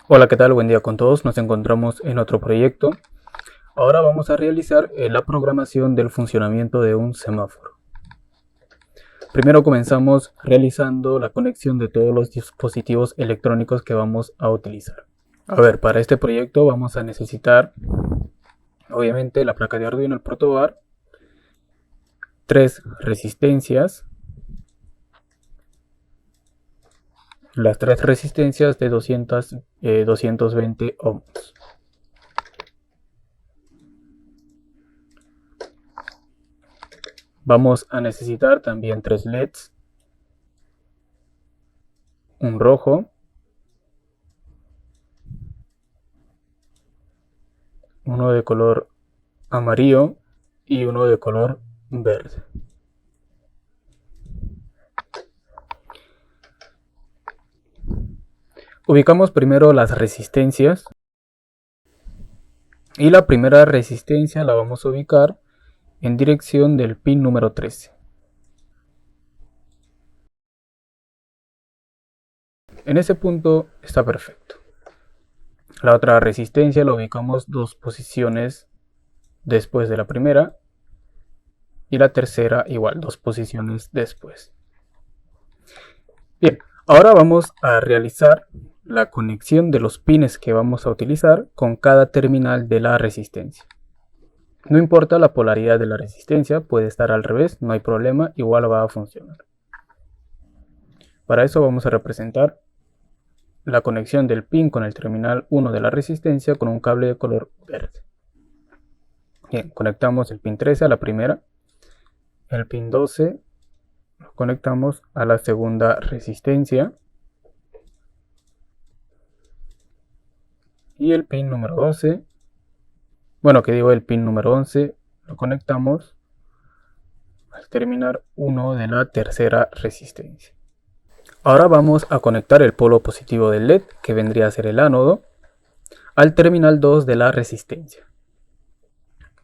Hola, ¿qué tal? Buen día con todos. Nos encontramos en otro proyecto. Ahora vamos a realizar la programación del funcionamiento de un semáforo. Primero comenzamos realizando la conexión de todos los dispositivos electrónicos que vamos a utilizar. A ver, para este proyecto vamos a necesitar, obviamente, la placa de Arduino, el protobar, 3 resistencias, las 3 resistencias de 220 ohms. Vamos a necesitar también 3 LEDs, un rojo, uno de color amarillo y uno de color verde. Ubicamos primero las resistencias y la primera resistencia la vamos a ubicar en dirección del pin número 13. En ese punto está perfecto. La otra resistencia la ubicamos 2 posiciones después de la primera y la tercera igual 2 posiciones después. Bien, ahora vamos a realizar la conexión de los pines que vamos a utilizar con cada terminal de la resistencia. No importa la polaridad de la resistencia, puede estar al revés, no hay problema, igual va a funcionar. Para eso vamos a representar la conexión del pin con el terminal 1 de la resistencia con un cable de color verde. Bien, conectamos el pin 13 a la primera, el pin 12 lo conectamos a la segunda resistencia y el pin número 12, el pin número 11 lo conectamos al terminal 1 de la tercera resistencia. Ahora vamos a conectar el polo positivo del LED, que vendría a ser el ánodo, al terminal 2 de la resistencia.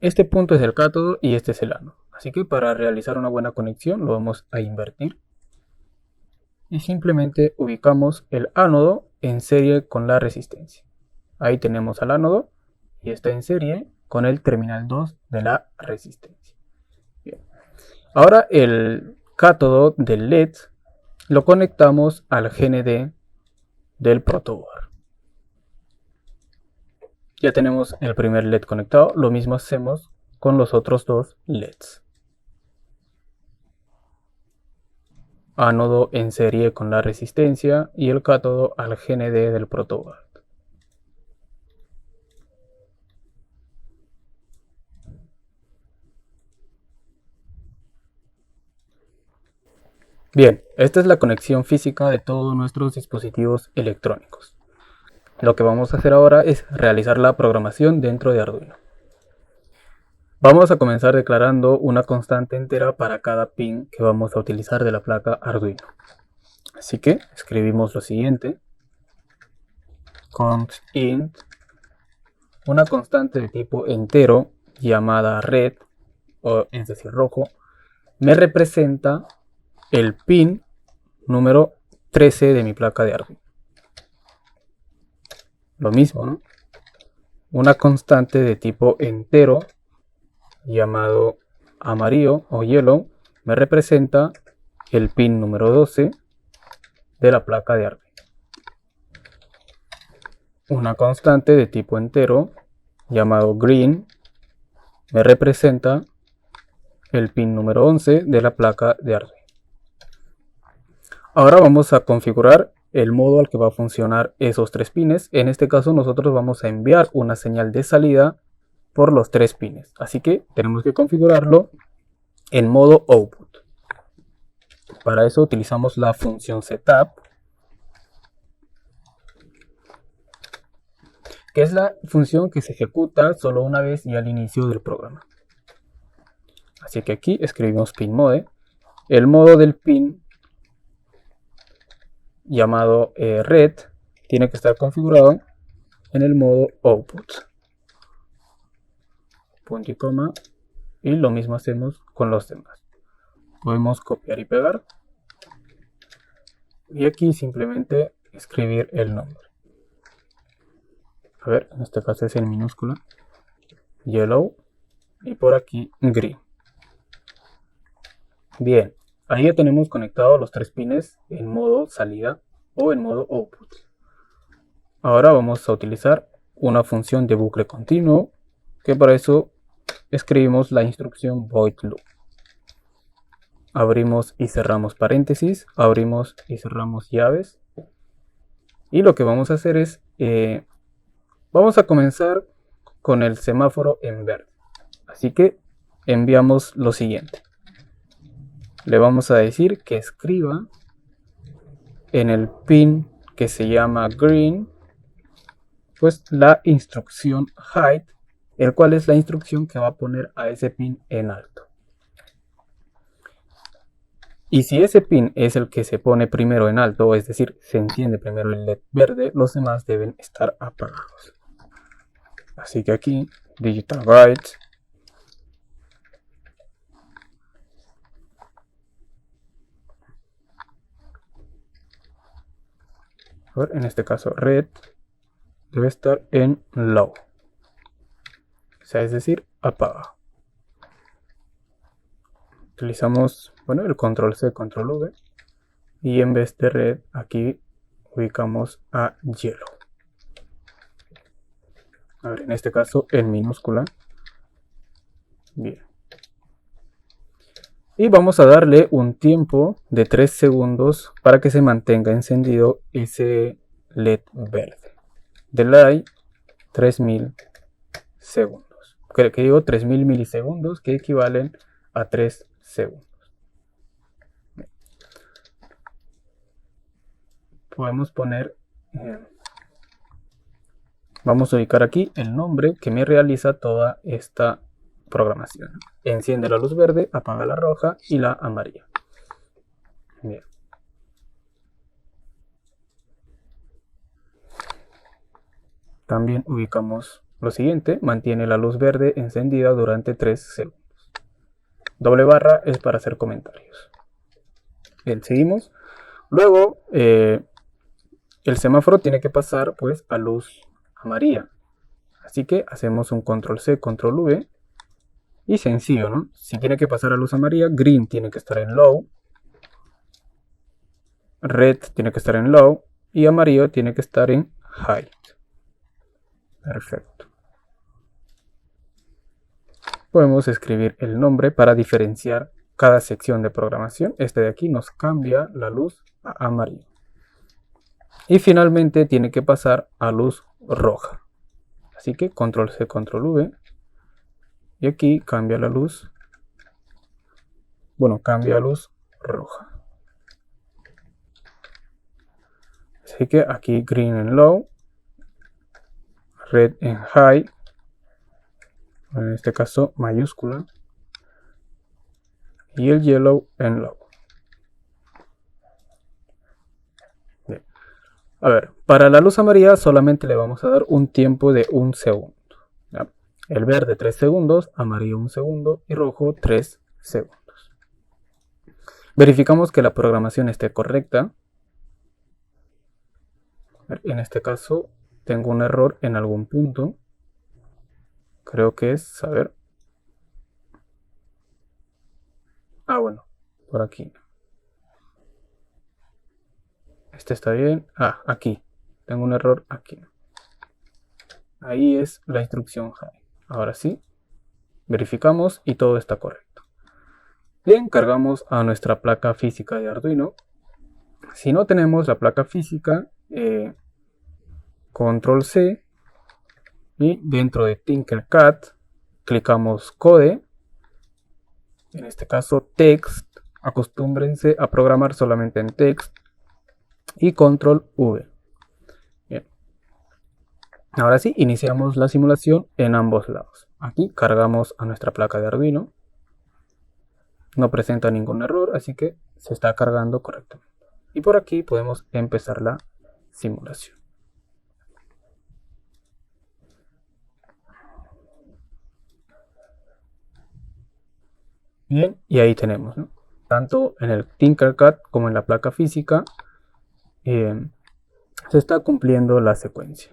Este punto es el cátodo y este es el ánodo. Así que para realizar una buena conexión lo vamos a invertir. Y simplemente ubicamos el ánodo en serie con la resistencia. Ahí tenemos al ánodo y está en serie con el terminal 2 de la resistencia. Bien. Ahora el cátodo del LED lo conectamos al GND del protoboard. Ya tenemos el primer LED conectado, lo mismo hacemos con los otros dos LEDs. Ánodo en serie con la resistencia y el cátodo al GND del protoboard. Bien, esta es la conexión física de todos nuestros dispositivos electrónicos. Lo que vamos a hacer ahora es realizar la programación dentro de Arduino. Vamos a comenzar declarando una constante entera para cada pin que vamos a utilizar de la placa Arduino. Así que escribimos lo siguiente: const int, una constante de tipo entero llamada red, es decir, rojo, me representa el pin número 13 de mi placa de Arduino. Lo mismo, ¿no? Una constante de tipo entero llamado amarillo o yellow me representa el pin número 12 de la placa de Arduino. Una constante de tipo entero llamado green me representa el pin número 11 de la placa de Arduino. Ahora vamos a configurar el modo al que va a funcionar esos 3 pines. En este caso nosotros vamos a enviar una señal de salida por los 3 pines. Así que tenemos que configurarlo en modo output. Para eso utilizamos la función setup, que es la función que se ejecuta solo una vez y al inicio del programa. Así que aquí escribimos pin mode. El modo del pin llamado red tiene que estar configurado en el modo output. Punto y coma. Y lo mismo hacemos con los demás. Podemos copiar y pegar. Y aquí simplemente escribir el nombre. A ver, en este caso es en minúscula. Yellow. Y por aquí green. Bien, ahí ya tenemos conectados los 3 pines en modo salida o en modo output. Ahora vamos a utilizar una función de bucle continuo, que para eso escribimos la instrucción void loop. Abrimos y cerramos paréntesis, abrimos y cerramos llaves. Y lo que vamos a hacer es, vamos a comenzar con el semáforo en verde. Así que enviamos lo siguiente. Le vamos a decir que escriba en el pin que se llama green, pues la instrucción hide, el cual es la instrucción que va a poner a ese pin en alto. Y si ese pin es el que se pone primero en alto, es decir, se enciende primero el LED verde, los demás deben estar apagados. Así que aquí, digital write. En este caso, red debe estar en low. O sea, es decir, apagado. Utilizamos, bueno, el control C, control V. Y en vez de red, aquí ubicamos a yellow. A ver, en este caso en minúscula. Bien. Y vamos a darle un tiempo de 3 segundos para que se mantenga encendido ese LED verde. Delay 3000 segundos. Que digo 3000 milisegundos, que equivalen a 3 segundos. Podemos poner, vamos a ubicar aquí el nombre que me realiza toda esta programación. Enciende la luz verde, apaga la roja y la amarilla. Bien. También ubicamos lo siguiente, mantiene la luz verde encendida durante 3 segundos. Doble barra es para hacer comentarios. Bien, seguimos. Luego, el semáforo tiene que pasar pues a luz amarilla. Así que hacemos un control C, control V. Y sencillo, ¿no? Si tiene que pasar a luz amarilla, green tiene que estar en low. Red tiene que estar en low. Y amarillo tiene que estar en high. Perfecto. Podemos escribir el nombre para diferenciar cada sección de programación. Este de aquí nos cambia la luz a amarillo. Y finalmente tiene que pasar a luz roja. Así que control C, control V. Y aquí cambia la luz. Bueno, cambia a luz roja. Así que aquí green en low. Red en high. En este caso mayúscula. Y el yellow en low. Bien. A ver, para la luz amarilla solamente le vamos a dar un tiempo de 1 segundo. ¿Ya? El verde 3 segundos, amarillo 1 segundo y rojo 3 segundos. Verificamos que la programación esté correcta. En este caso tengo un error en algún punto. Creo que es, a ver. Ah, bueno, por aquí. Este está bien. Ah, aquí. Tengo un error aquí. Ahí es la instrucción high. Ahora sí. Verificamos y todo está correcto. Bien, cargamos a nuestra placa física de Arduino. Si no tenemos la placa física, control C y dentro de Tinkercad clicamos Code. En este caso text. Acostúmbrense a programar solamente en text. Y control V. Bien. Ahora sí, iniciamos la simulación en ambos lados. Aquí cargamos a nuestra placa de Arduino. No presenta ningún error, así que se está cargando correctamente. Y por aquí podemos empezar la simulación. Bien, y ahí tenemos, ¿no? Tanto en el Tinkercad como en la placa física se está cumpliendo la secuencia.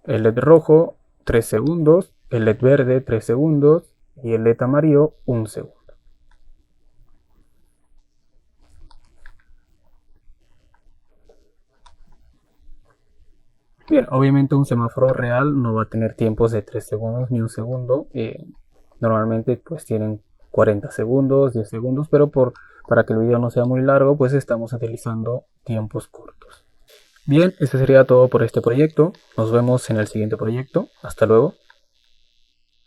el LED rojo 3 segundos, el LED verde 3 segundos y el LED amarillo 1 segundo. Bien, obviamente un semáforo real no va a tener tiempos de 3 segundos ni 1 segundo. Normalmente pues tienen 40 segundos, 10 segundos, pero para que el video no sea muy largo pues estamos utilizando tiempos cortos. Bien, eso sería todo por este proyecto. Nos vemos en el siguiente proyecto. Hasta luego.